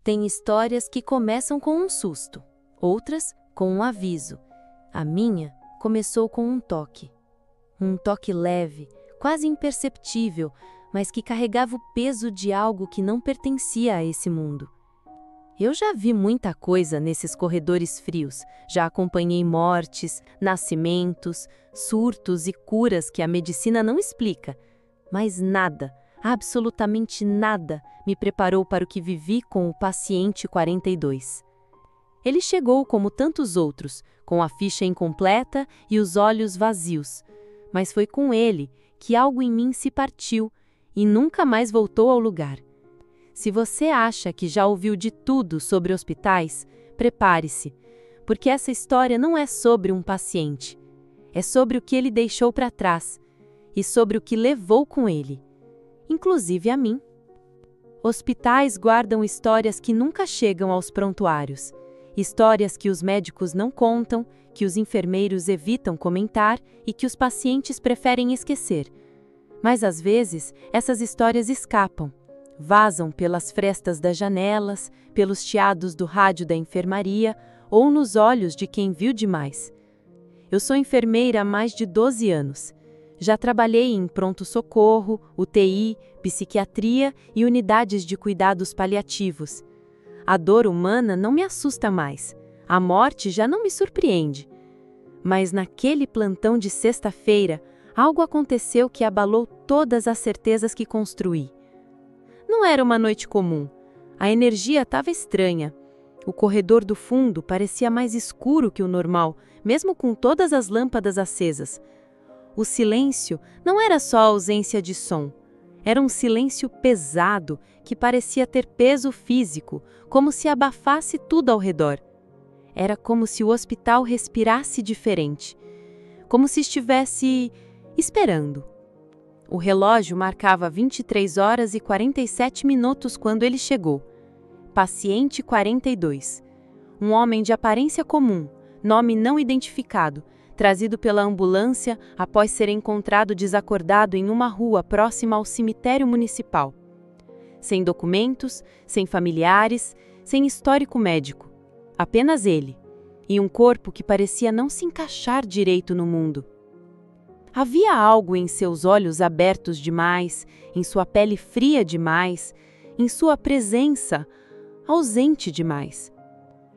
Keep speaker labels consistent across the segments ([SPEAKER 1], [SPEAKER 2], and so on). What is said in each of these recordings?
[SPEAKER 1] Tem histórias que começam com um susto, outras com um aviso. A minha começou com um toque. Um toque leve, quase imperceptível, mas que carregava o peso de algo que não pertencia a esse mundo. Eu já vi muita coisa nesses corredores frios, já acompanhei mortes, nascimentos, surtos e curas que a medicina não explica, mas nada, absolutamente nada, me preparou para o que vivi com o paciente 42. Ele chegou como tantos outros, com a ficha incompleta e os olhos vazios, mas foi com ele que algo em mim se partiu e nunca mais voltou ao lugar. Se você acha que já ouviu de tudo sobre hospitais, prepare-se, porque essa história não é sobre um paciente, é sobre o que ele deixou para trás e sobre o que levou com ele, inclusive a mim. Hospitais guardam histórias que nunca chegam aos prontuários, histórias que os médicos não contam, que os enfermeiros evitam comentar e que os pacientes preferem esquecer. Mas às vezes, essas histórias escapam. Vazam pelas frestas das janelas, pelos chiados do rádio da enfermaria ou nos olhos de quem viu demais. Eu sou enfermeira há mais de 12 anos. Já trabalhei em pronto-socorro, UTI, psiquiatria e unidades de cuidados paliativos. A dor humana não me assusta mais. A morte já não me surpreende. Mas naquele plantão de sexta-feira, algo aconteceu que abalou todas as certezas que construí. Não era uma noite comum. A energia estava estranha. O corredor do fundo parecia mais escuro que o normal, mesmo com todas as lâmpadas acesas. O silêncio não era só a ausência de som. Era um silêncio pesado que parecia ter peso físico, como se abafasse tudo ao redor. Era como se o hospital respirasse diferente, como se estivesse esperando. O relógio marcava 23 horas e 47 minutos quando ele chegou. Paciente 42. Um homem de aparência comum, nome não identificado, trazido pela ambulância após ser encontrado desacordado em uma rua próxima ao cemitério municipal. Sem documentos, sem familiares, sem histórico médico. Apenas ele. E um corpo que parecia não se encaixar direito no mundo. Havia algo em seus olhos abertos demais, em sua pele fria demais, em sua presença ausente demais.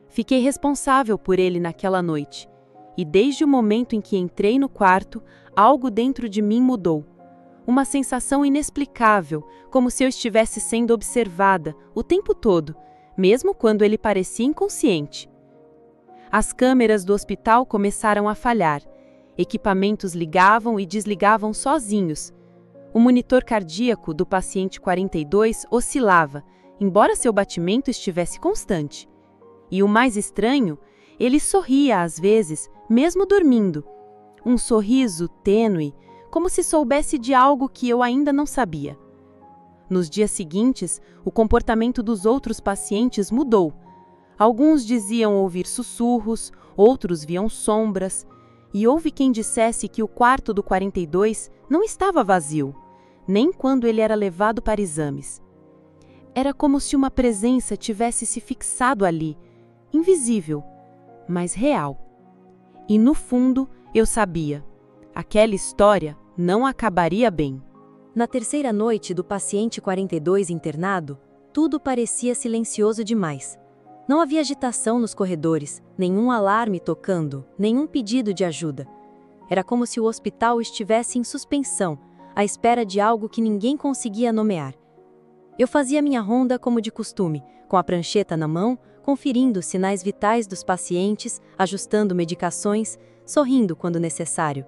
[SPEAKER 1] Fiquei responsável por ele naquela noite, e desde o momento em que entrei no quarto, algo dentro de mim mudou. Uma sensação inexplicável, como se eu estivesse sendo observada o tempo todo, mesmo quando ele parecia inconsciente. As câmeras do hospital começaram a falhar. Equipamentos ligavam e desligavam sozinhos. O monitor cardíaco do paciente 42 oscilava, embora seu batimento estivesse constante. E o mais estranho, ele sorria às vezes, mesmo dormindo. Um sorriso tênue, como se soubesse de algo que eu ainda não sabia. Nos dias seguintes, o comportamento dos outros pacientes mudou. Alguns diziam ouvir sussurros, outros viam sombras. E houve quem dissesse que o quarto do 42 não estava vazio, nem quando ele era levado para exames. Era como se uma presença tivesse se fixado ali, invisível, mas real. E no fundo, eu sabia, aquela história não acabaria bem.
[SPEAKER 2] Na terceira noite do paciente 42 internado, tudo parecia silencioso demais. Não havia agitação nos corredores, nenhum alarme tocando, nenhum pedido de ajuda. Era como se o hospital estivesse em suspensão, à espera de algo que ninguém conseguia nomear. Eu fazia minha ronda como de costume, com a prancheta na mão, conferindo sinais vitais dos pacientes, ajustando medicações, sorrindo quando necessário.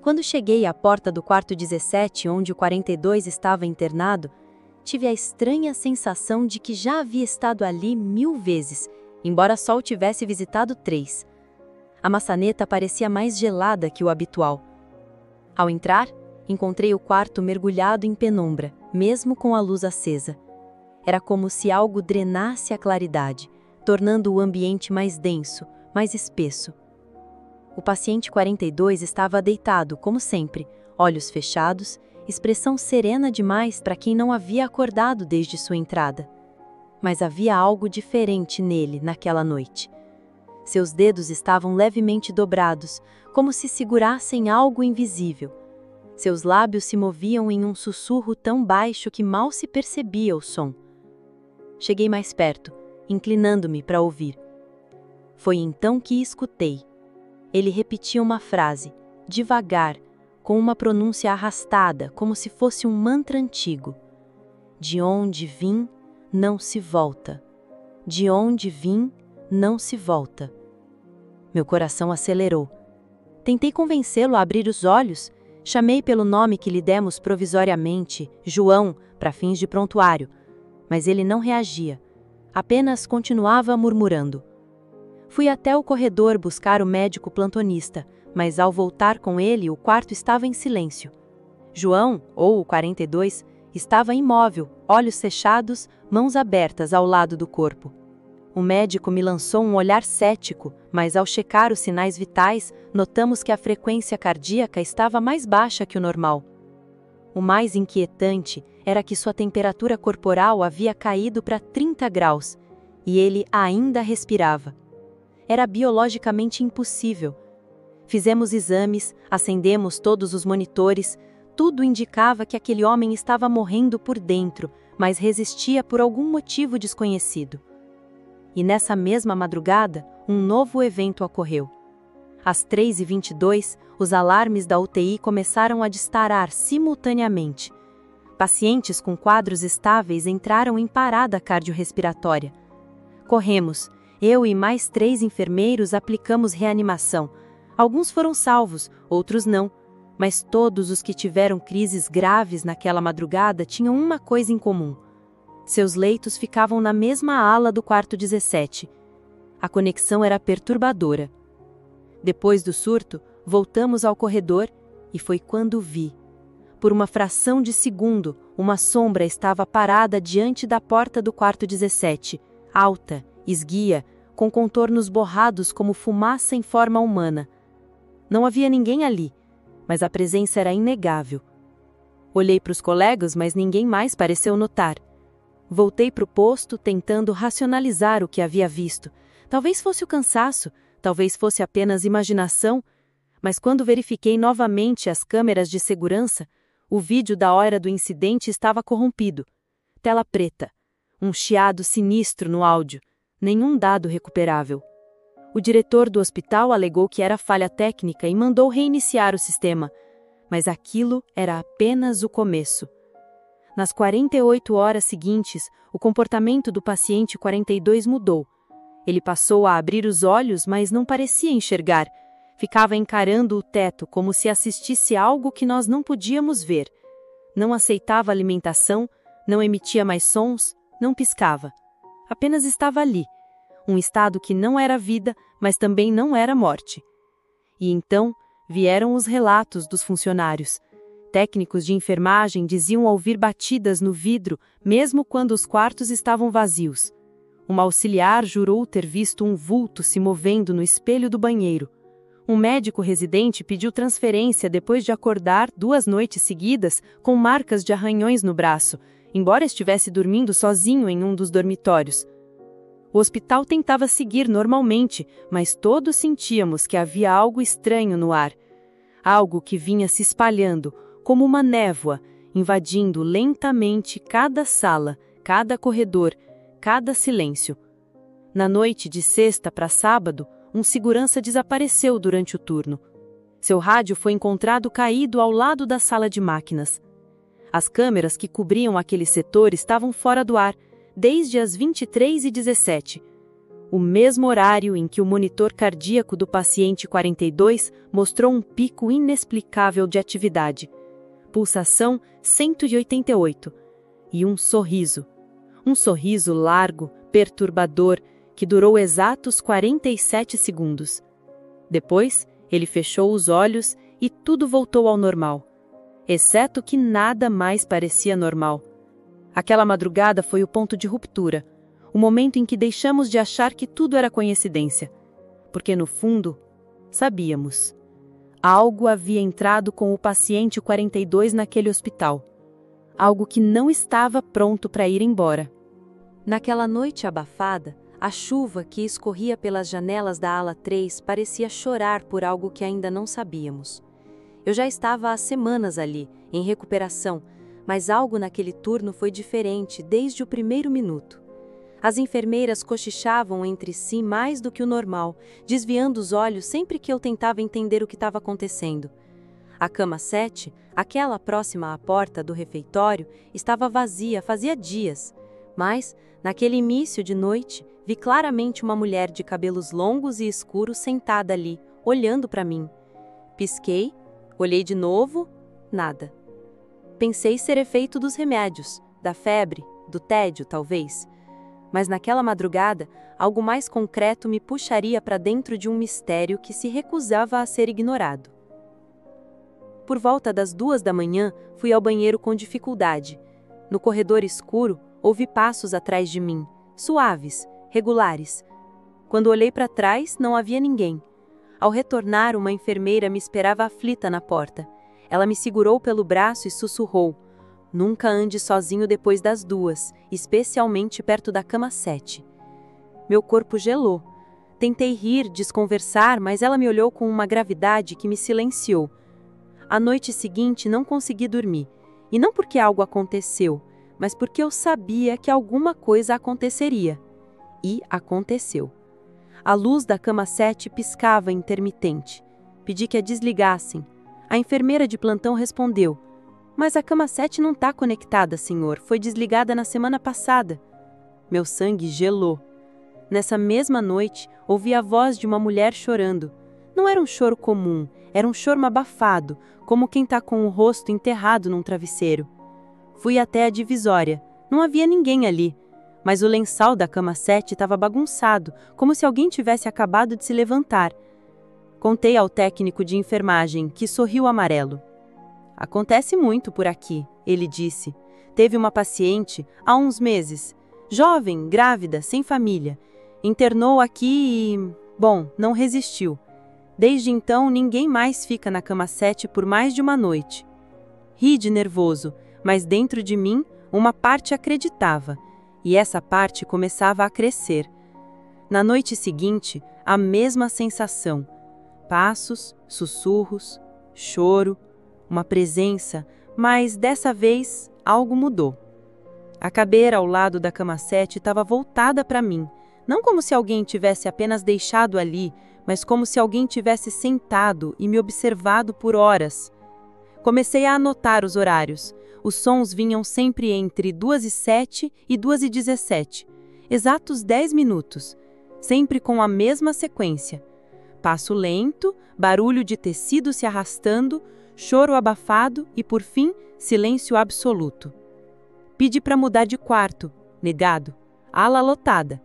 [SPEAKER 2] Quando cheguei à porta do quarto 17, onde o 42 estava internado, tive a estranha sensação de que já havia estado ali 1000 vezes, embora só o tivesse visitado 3. A maçaneta parecia mais gelada que o habitual. Ao entrar, encontrei o quarto mergulhado em penumbra, mesmo com a luz acesa. Era como se algo drenasse a claridade, tornando o ambiente mais denso, mais espesso. O paciente 42 estava deitado, como sempre, olhos fechados, expressão serena demais para quem não havia acordado desde sua entrada. Mas havia algo diferente nele naquela noite. Seus dedos estavam levemente dobrados, como se segurassem algo invisível. Seus lábios se moviam em um sussurro tão baixo que mal se percebia o som. Cheguei mais perto, inclinando-me para ouvir. Foi então que escutei. Ele repetia uma frase, devagar, com uma pronúncia arrastada, como se fosse um mantra antigo. De onde vim, não se volta. De onde vim, não se volta. Meu coração acelerou. Tentei convencê-lo a abrir os olhos. Chamei pelo nome que lhe demos provisoriamente, João, para fins de prontuário. Mas ele não reagia. Apenas continuava murmurando. Fui até o corredor buscar o médico plantonista, mas ao voltar com ele, o quarto estava em silêncio. João, ou o 42, estava imóvel, olhos fechados, mãos abertas ao lado do corpo. O médico me lançou um olhar cético, mas ao checar os sinais vitais, notamos que a frequência cardíaca estava mais baixa que o normal. O mais inquietante era que sua temperatura corporal havia caído para 30 graus, e ele ainda respirava. Era biologicamente impossível. Fizemos exames, acendemos todos os monitores, tudo indicava que aquele homem estava morrendo por dentro, mas resistia por algum motivo desconhecido. E nessa mesma madrugada, um novo evento ocorreu. Às 3h22, os alarmes da UTI começaram a disparar simultaneamente. Pacientes com quadros estáveis entraram em parada cardiorrespiratória. Corremos. Eu e mais 3 enfermeiros aplicamos reanimação. Alguns foram salvos, outros não. Mas todos os que tiveram crises graves naquela madrugada tinham uma coisa em comum. Seus leitos ficavam na mesma ala do quarto 17. A conexão era perturbadora. Depois do surto, voltamos ao corredor e foi quando vi. Por uma fração de segundo, uma sombra estava parada diante da porta do quarto 17, alta, esguia, com contornos borrados como fumaça em forma humana. Não havia ninguém ali, mas a presença era inegável. Olhei para os colegas, mas ninguém mais pareceu notar. Voltei para o posto, tentando racionalizar o que havia visto. Talvez fosse o cansaço, talvez fosse apenas imaginação, mas quando verifiquei novamente as câmeras de segurança, o vídeo da hora do incidente estava corrompido. Tela preta. Um chiado sinistro no áudio. Nenhum dado recuperável. O diretor do hospital alegou que era falha técnica e mandou reiniciar o sistema, mas aquilo era apenas o começo. Nas 48 horas seguintes, o comportamento do paciente 42 mudou. Ele passou a abrir os olhos, mas não parecia enxergar. Ficava encarando o teto como se assistisse a algo que nós não podíamos ver. Não aceitava alimentação, não emitia mais sons, não piscava. Apenas estava ali. Um estado que não era vida, mas também não era morte. E então vieram os relatos dos funcionários. Técnicos de enfermagem diziam ouvir batidas no vidro, mesmo quando os quartos estavam vazios. Uma auxiliar jurou ter visto um vulto se movendo no espelho do banheiro. Um médico residente pediu transferência depois de acordar 2 noites seguidas com marcas de arranhões no braço, embora estivesse dormindo sozinho em um dos dormitórios. O hospital tentava seguir normalmente, mas todos sentíamos que havia algo estranho no ar. Algo que vinha se espalhando, como uma névoa, invadindo lentamente cada sala, cada corredor, cada silêncio. Na noite de sexta para sábado, um segurança desapareceu durante o turno. Seu rádio foi encontrado caído ao lado da sala de máquinas. As câmeras que cobriam aquele setor estavam fora do ar, desde as 23h17, o mesmo horário em que o monitor cardíaco do paciente 42 mostrou um pico inexplicável de atividade. Pulsação 188 e um sorriso largo, perturbador, que durou exatos 47 segundos. Depois, ele fechou os olhos e tudo voltou ao normal, exceto que nada mais parecia normal. Aquela madrugada foi o ponto de ruptura, o momento em que deixamos de achar que tudo era coincidência, porque no fundo, sabíamos. Algo havia entrado com o paciente 42 naquele hospital. Algo que não estava pronto para ir embora. Naquela noite abafada, a chuva que escorria pelas janelas da ala 3 parecia chorar por algo que ainda não sabíamos. Eu já estava há semanas ali, em recuperação, mas algo naquele turno foi diferente desde o primeiro minuto. As enfermeiras cochichavam entre si mais do que o normal, desviando os olhos sempre que eu tentava entender o que estava acontecendo. A cama 7, aquela próxima à porta do refeitório, estava vazia fazia dias, mas, naquele início de noite, vi claramente uma mulher de cabelos longos e escuros sentada ali, olhando para mim. Pisquei, olhei de novo, nada. Pensei ser efeito dos remédios, da febre, do tédio, talvez. Mas naquela madrugada, algo mais concreto me puxaria para dentro de um mistério que se recusava a ser ignorado. Por volta das 2 da manhã, fui ao banheiro com dificuldade. No corredor escuro, ouvi passos atrás de mim, suaves, regulares. Quando olhei para trás, não havia ninguém. Ao retornar, uma enfermeira me esperava aflita na porta. Ela me segurou pelo braço e sussurrou: "Nunca ande sozinho depois das 2, especialmente perto da cama 7. Meu corpo gelou. Tentei rir, desconversar, mas ela me olhou com uma gravidade que me silenciou. A noite seguinte não consegui dormir, e não porque algo aconteceu, mas porque eu sabia que alguma coisa aconteceria. E aconteceu. A luz da cama 7 piscava intermitente. Pedi que a desligassem. A enfermeira de plantão respondeu: "Mas a cama 7 não está conectada, senhor. Foi desligada na semana passada." Meu sangue gelou. Nessa mesma noite, ouvi a voz de uma mulher chorando. Não era um choro comum, era um choro abafado, como quem está com o rosto enterrado num travesseiro. Fui até a divisória. Não havia ninguém ali. Mas o lençol da cama 7 estava bagunçado, como se alguém tivesse acabado de se levantar. Contei ao técnico de enfermagem, que sorriu amarelo. "Acontece muito por aqui", ele disse. "Teve uma paciente, há uns meses, jovem, grávida, sem família. Internou aqui e... bom, não resistiu. Desde então, ninguém mais fica na cama 7 por mais de uma noite." Ri de nervoso, mas dentro de mim, uma parte acreditava. E essa parte começava a crescer. Na noite seguinte, a mesma sensação. Passos, sussurros, choro, uma presença, mas dessa vez algo mudou. A cadeira ao lado da cama 7 estava voltada para mim, não como se alguém tivesse apenas deixado ali, mas como se alguém tivesse sentado e me observado por horas. Comecei a anotar os horários. Os sons vinham sempre entre 2h07 e 2h17, exatos 10 minutos, sempre com a mesma sequência. Passo lento, barulho de tecido se arrastando, choro abafado e, por fim, silêncio absoluto. Pedi para mudar de quarto, negado, ala lotada.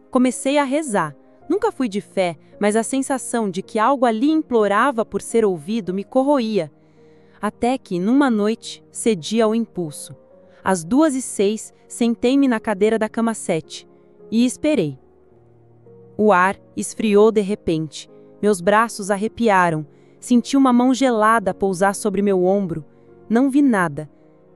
[SPEAKER 2] Comecei a rezar. Nunca fui de fé, mas a sensação de que algo ali implorava por ser ouvido me corroía. Até que, numa noite, cedi ao impulso. Às 2h06, sentei-me na cadeira da cama 7 e esperei. O ar esfriou de repente. Meus braços arrepiaram. Senti uma mão gelada pousar sobre meu ombro. Não vi nada,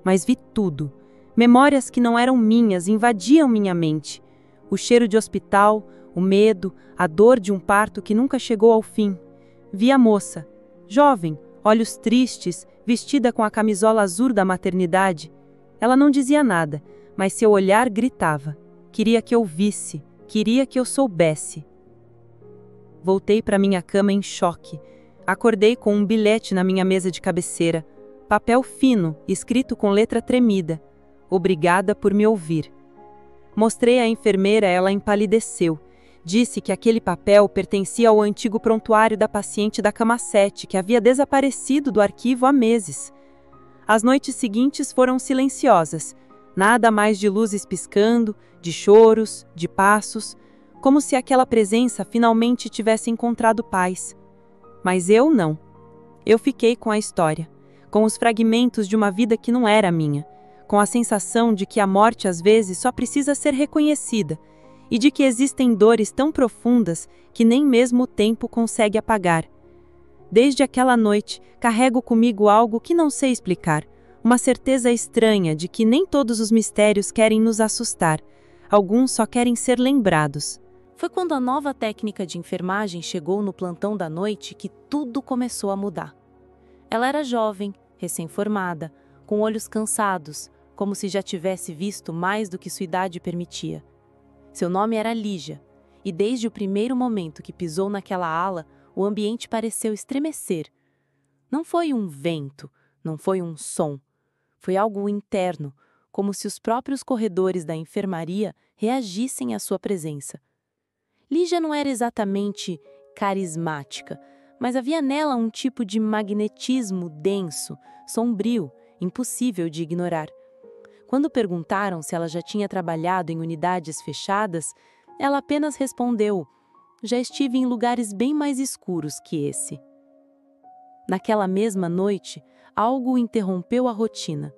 [SPEAKER 2] mas vi tudo. Memórias que não eram minhas invadiam minha mente. O cheiro de hospital, o medo, a dor de um parto que nunca chegou ao fim. Vi a moça, jovem, olhos tristes, vestida com a camisola azul da maternidade. Ela não dizia nada, mas seu olhar gritava. Queria que eu visse, queria que eu soubesse. Voltei para minha cama em choque. Acordei com um bilhete na minha mesa de cabeceira. Papel fino, escrito com letra tremida. "Obrigada por me ouvir." Mostrei à enfermeira, ela empalideceu. Disse que aquele papel pertencia ao antigo prontuário da paciente da cama 7, que havia desaparecido do arquivo há meses. As noites seguintes foram silenciosas. Nada mais de luzes piscando, de choros, de passos, como se aquela presença finalmente tivesse encontrado paz. Mas eu não. Eu fiquei com a história, com os fragmentos de uma vida que não era minha, com a sensação de que a morte às vezes só precisa ser reconhecida, e de que existem dores tão profundas que nem mesmo o tempo consegue apagar. Desde aquela noite, carrego comigo algo que não sei explicar, uma certeza estranha de que nem todos os mistérios querem nos assustar. alguns só querem ser lembrados.
[SPEAKER 1] Foi quando a nova técnica de enfermagem chegou no plantão da noite que tudo começou a mudar. Ela era jovem, recém-formada, com olhos cansados, como se já tivesse visto mais do que sua idade permitia. Seu nome era Lígia, e desde o primeiro momento que pisou naquela ala, o ambiente pareceu estremecer. Não foi um vento, não foi um som. Foi algo interno, como se os próprios corredores da enfermaria reagissem à sua presença. Lígia não era exatamente carismática, mas havia nela um tipo de magnetismo denso, sombrio, impossível de ignorar. Quando perguntaram se ela já tinha trabalhado em unidades fechadas, ela apenas respondeu: "Já estive em lugares bem mais escuros que esse." Naquela mesma noite, algo interrompeu a rotina.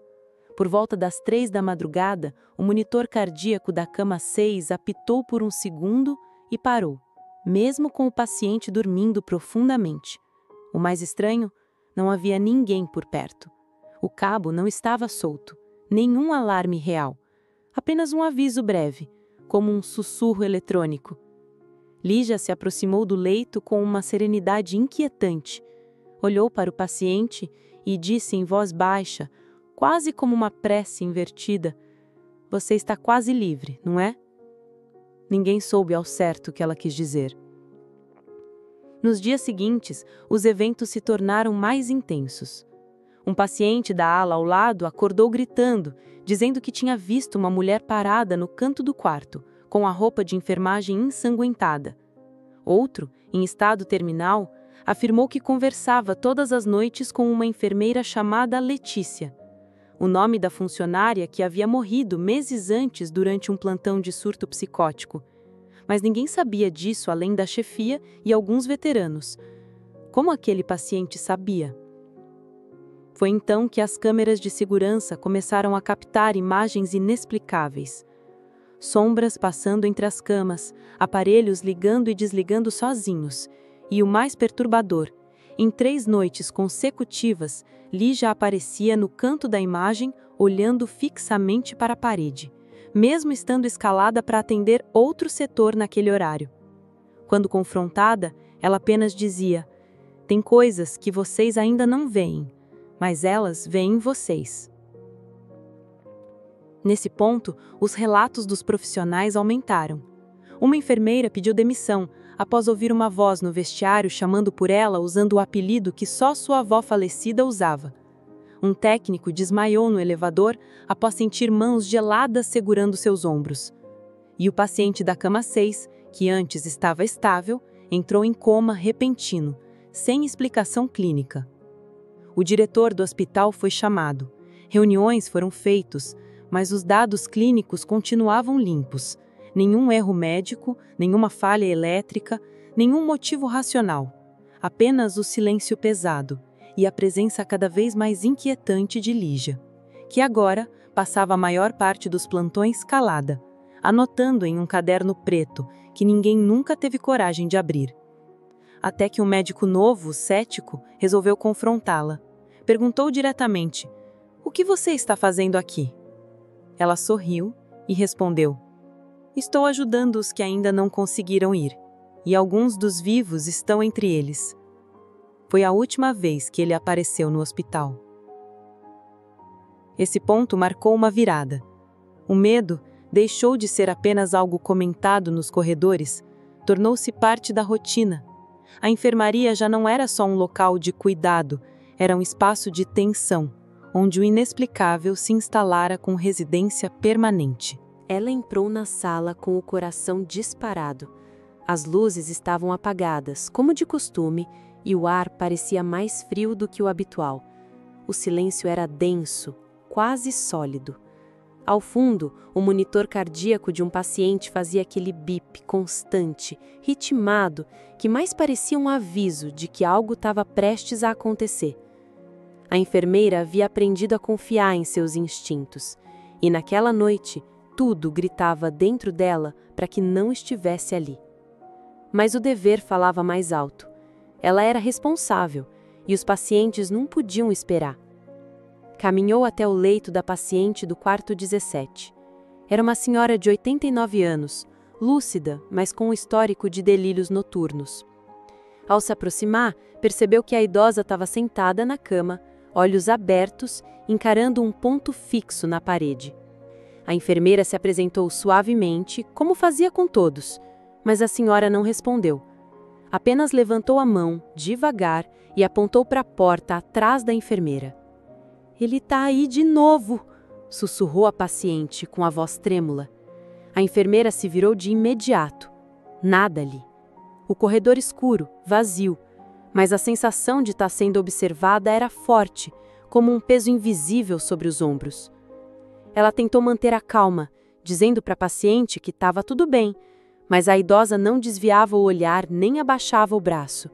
[SPEAKER 1] Por volta das 3 da madrugada, o monitor cardíaco da cama 6 apitou por um segundo e parou, mesmo com o paciente dormindo profundamente. O mais estranho, não havia ninguém por perto. O cabo não estava solto, nenhum alarme real, apenas um aviso breve, como um sussurro eletrônico. Lígia se aproximou do leito com uma serenidade inquietante. Olhou para o paciente e disse em voz baixa, quase como uma prece invertida: "Você está quase livre, não é?" Ninguém soube ao certo o que ela quis dizer. Nos dias seguintes, os eventos se tornaram mais intensos. Um paciente da ala ao lado acordou gritando, dizendo que tinha visto uma mulher parada no canto do quarto, com a roupa de enfermagem ensanguentada. Outro, em estado terminal, afirmou que conversava todas as noites com uma enfermeira chamada Letícia, o nome da funcionária que havia morrido meses antes durante um plantão de surto psicótico. Mas ninguém sabia disso além da chefia e alguns veteranos. Como aquele paciente sabia? Foi então que as câmeras de segurança começaram a captar imagens inexplicáveis. Sombras passando entre as camas, aparelhos ligando e desligando sozinhos. E o mais perturbador, em 3 noites consecutivas, Lígia aparecia no canto da imagem, olhando fixamente para a parede, mesmo estando escalada para atender outro setor naquele horário. Quando confrontada, ela apenas dizia: "Tem coisas que vocês ainda não veem, mas elas veem vocês." Nesse ponto, os relatos dos profissionais aumentaram. Uma enfermeira pediu demissão após ouvir uma voz no vestiário chamando por ela usando o apelido que só sua avó falecida usava. Um técnico desmaiou no elevador após sentir mãos geladas segurando seus ombros. E o paciente da cama 6, que antes estava estável, entrou em coma repentino, sem explicação clínica. O diretor do hospital foi chamado. Reuniões foram feitas, mas os dados clínicos continuavam limpos. Nenhum erro médico, nenhuma falha elétrica, nenhum motivo racional. Apenas o silêncio pesado e a presença cada vez mais inquietante de Lígia, que agora passava a maior parte dos plantões calada, anotando em um caderno preto que ninguém nunca teve coragem de abrir. Até que um médico novo, cético, resolveu confrontá-la. Perguntou diretamente: "O que você está fazendo aqui?" Ela sorriu e respondeu: "Estou ajudando os que ainda não conseguiram ir, e alguns dos vivos estão entre eles." Foi a última vez que ele apareceu no hospital. Esse ponto marcou uma virada. O medo deixou de ser apenas algo comentado nos corredores, tornou-se parte da rotina. A enfermaria já não era só um local de cuidado, era um espaço de tensão, onde o inexplicável se instalara com residência permanente. Ela entrou na sala com o coração disparado. As luzes estavam apagadas, como de costume, e o ar parecia mais frio do que o habitual. O silêncio era denso, quase sólido. Ao fundo, o monitor cardíaco de um paciente fazia aquele bip constante, ritmado, que mais parecia um aviso de que algo estava prestes a acontecer. A enfermeira havia aprendido a confiar em seus instintos, e naquela noite, tudo gritava dentro dela para que não estivesse ali. Mas o dever falava mais alto. Ela era responsável, e os pacientes não podiam esperar. Caminhou até o leito da paciente do quarto 17.
[SPEAKER 2] Era uma senhora de 89 anos, lúcida, mas com um histórico de delírios noturnos. Ao se aproximar, percebeu que a idosa estava sentada na cama, olhos abertos, encarando um ponto fixo na parede. A enfermeira se apresentou suavemente, como fazia com todos, mas a senhora não respondeu. Apenas levantou a mão, devagar, e apontou para a porta atrás da enfermeira. "Ele está aí de novo!" sussurrou a paciente com a voz trêmula. A enfermeira se virou de imediato. Nada ali. O corredor escuro, vazio, mas a sensação de estar sendo observada era forte, como um peso invisível sobre os ombros. Ela tentou manter a calma, dizendo para a paciente que estava tudo bem, mas a idosa não desviava o olhar nem abaixava o braço.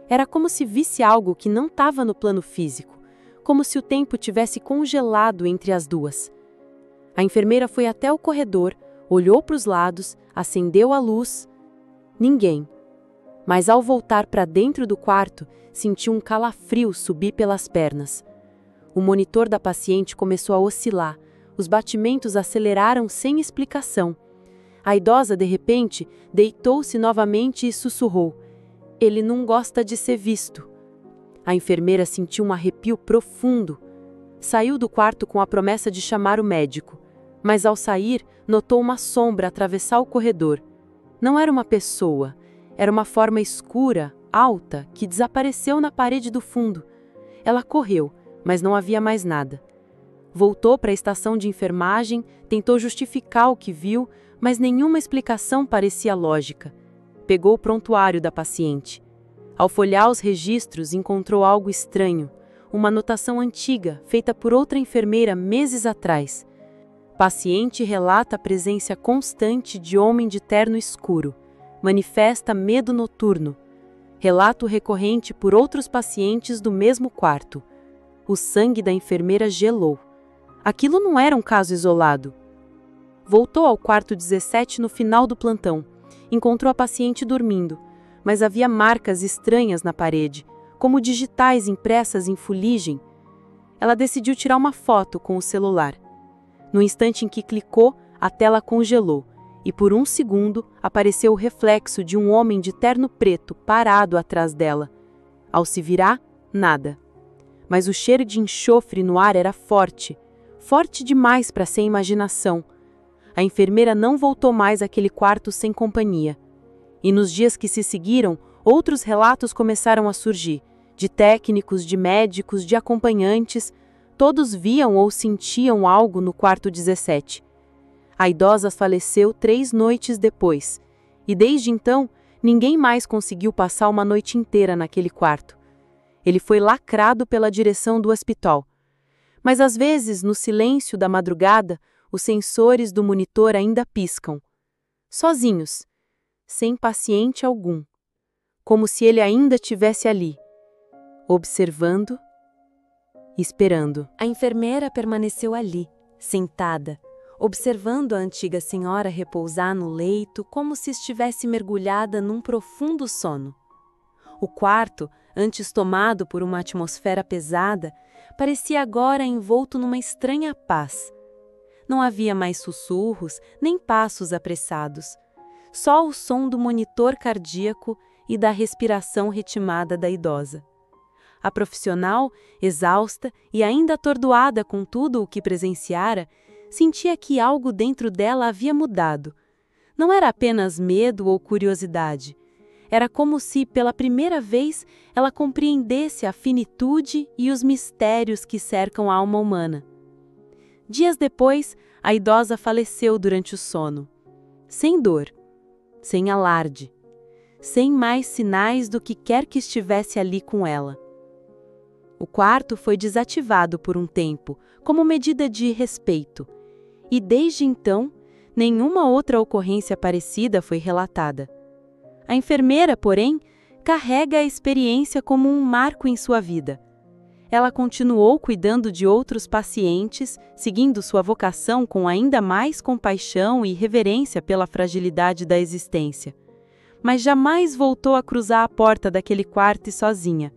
[SPEAKER 2] Era como se visse algo que não estava no plano físico, como se o tempo tivesse congelado entre as duas. A enfermeira foi até o corredor, olhou para os lados, acendeu a luz. Ninguém. Mas ao voltar para dentro do quarto, sentiu um calafrio subir pelas pernas. O monitor da paciente começou a oscilar, os batimentos aceleraram sem explicação. A idosa, de repente, deitou-se novamente e sussurrou: "Ele não gosta de ser visto." A enfermeira sentiu um arrepio profundo. Saiu do quarto com a promessa de chamar o médico, mas ao sair, notou uma sombra atravessar o corredor. Não era uma pessoa, era uma forma escura, alta, que desapareceu na parede do fundo. Ela correu, mas não havia mais nada. Voltou para a estação de enfermagem, tentou justificar o que viu, mas nenhuma explicação parecia lógica. Pegou o prontuário da paciente. Ao folhear os registros, encontrou algo estranho, uma anotação antiga, feita por outra enfermeira meses atrás. Paciente relata a presença constante de homem de terno escuro. Manifesta medo noturno. Relato recorrente por outros pacientes do mesmo quarto. O sangue da enfermeira gelou. Aquilo não era um caso isolado. Voltou ao quarto 17 no final do plantão. Encontrou a paciente dormindo, mas havia marcas estranhas na parede, como digitais impressas em fuligem. Ela decidiu tirar uma foto com o celular. No instante em que clicou, a tela congelou, e por um segundo apareceu o reflexo de um homem de terno preto parado atrás dela. Ao se virar, nada. Mas o cheiro de enxofre no ar era forte, forte demais para ser imaginação. A enfermeira não voltou mais àquele quarto sem companhia. E nos dias que se seguiram, outros relatos começaram a surgir, de técnicos, de médicos, de acompanhantes. Todos viam ou sentiam algo no quarto 17. A idosa faleceu 3 noites depois, e desde então, ninguém mais conseguiu passar uma noite inteira naquele quarto. Ele foi lacrado pela direção do hospital. Mas às vezes, no silêncio da madrugada, os sensores do monitor ainda piscam. Sozinhos, sem paciente algum. Como se ele ainda estivesse ali, observando, esperando. A enfermeira permaneceu ali, sentada, observando a antiga senhora repousar no leito como se estivesse mergulhada num profundo sono. O quarto, antes tomado por uma atmosfera pesada, parecia agora envolto numa estranha paz. Não havia mais sussurros, nem passos apressados. Só o som do monitor cardíaco e da respiração ritmada da idosa. A profissional, exausta e ainda atordoada com tudo o que presenciara, sentia que algo dentro dela havia mudado. Não era apenas medo ou curiosidade. Era como se, pela primeira vez, ela compreendesse a finitude e os mistérios que cercam a alma humana. Dias depois, a idosa faleceu durante o sono. Sem dor, sem alarde, sem mais sinais do que quer que estivesse ali com ela. O quarto foi desativado por um tempo, como medida de respeito, e desde então, nenhuma outra ocorrência parecida foi relatada. A enfermeira, porém, carrega a experiência como um marco em sua vida. Ela continuou cuidando de outros pacientes, seguindo sua vocação com ainda mais compaixão e reverência pela fragilidade da existência. Mas jamais voltou a cruzar a porta daquele quarto sozinha,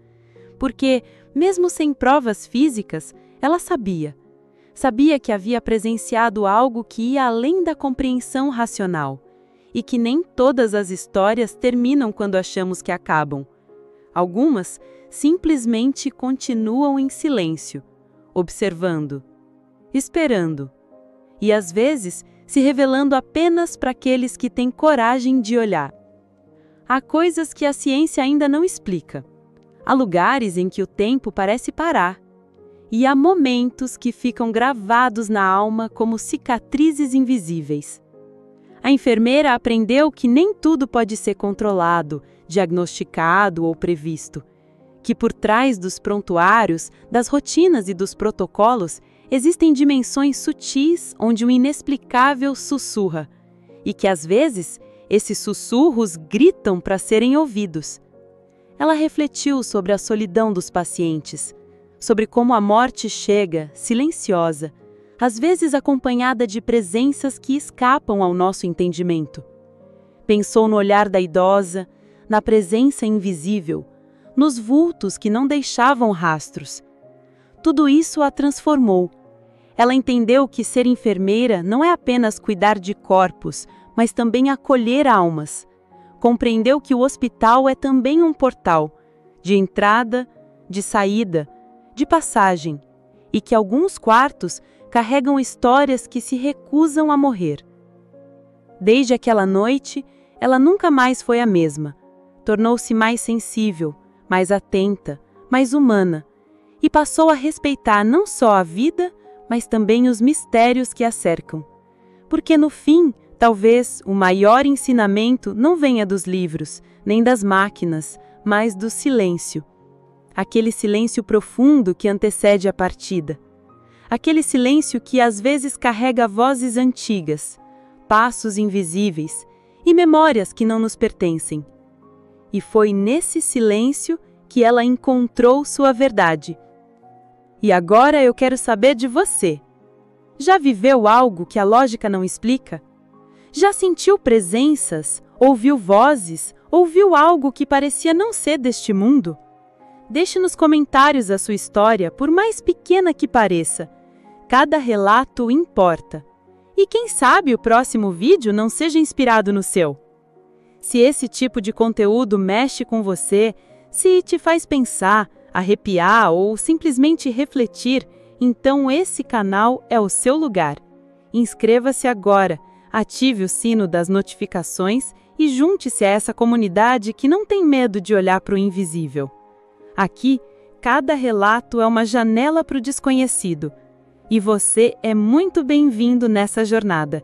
[SPEAKER 2] porque, mesmo sem provas físicas, ela sabia.
[SPEAKER 3] Sabia que havia presenciado algo que ia além da compreensão racional e que nem todas as histórias terminam quando achamos que acabam. Algumas simplesmente continuam em silêncio, observando, esperando e às vezes se revelando apenas para aqueles que têm coragem de olhar. Há coisas que a ciência ainda não explica. Há lugares em que o tempo parece parar. E há momentos que ficam gravados na alma como cicatrizes invisíveis. A enfermeira aprendeu que nem tudo pode ser controlado, diagnosticado ou previsto. Que por trás dos prontuários, das rotinas e dos protocolos, existem dimensões sutis onde o inexplicável sussurra. E que às vezes, esses sussurros gritam para serem ouvidos. Ela refletiu sobre a solidão dos pacientes, sobre como a morte chega, silenciosa, às vezes acompanhada de presenças que escapam ao nosso entendimento. Pensou no olhar da idosa, na presença invisível, nos vultos que não deixavam rastros. Tudo isso a transformou. Ela entendeu que ser enfermeira não é apenas cuidar de corpos, mas também acolher almas. Compreendeu que o hospital é também um portal, de entrada, de saída, de passagem, e que alguns quartos carregam histórias que se recusam a morrer. Desde aquela noite, ela nunca mais foi a mesma. Tornou-se mais sensível, mais atenta, mais humana, e passou a respeitar não só a vida, mas também os mistérios que a cercam. Porque no fim, talvez o maior ensinamento não venha dos livros, nem das máquinas, mas do silêncio. Aquele silêncio profundo que antecede a partida. Aquele silêncio que às vezes carrega vozes antigas, passos invisíveis e memórias que não nos pertencem. E foi nesse silêncio que ela encontrou sua verdade. E agora eu quero saber de você. Já viveu algo que a lógica não explica? Já sentiu presenças, ouviu vozes, ouviu algo que parecia não ser deste mundo? Deixe nos comentários a sua história, por mais pequena que pareça. Cada relato importa. E quem sabe o próximo vídeo não seja inspirado no seu. Se esse tipo de conteúdo mexe com você, se te faz pensar, arrepiar ou simplesmente refletir, então esse canal é o seu lugar. Inscreva-se agora, ative o sino das notificações e junte-se a essa comunidade que não tem medo de olhar para o invisível. Aqui, cada relato é uma janela para o desconhecido. E você é muito bem-vindo nessa jornada.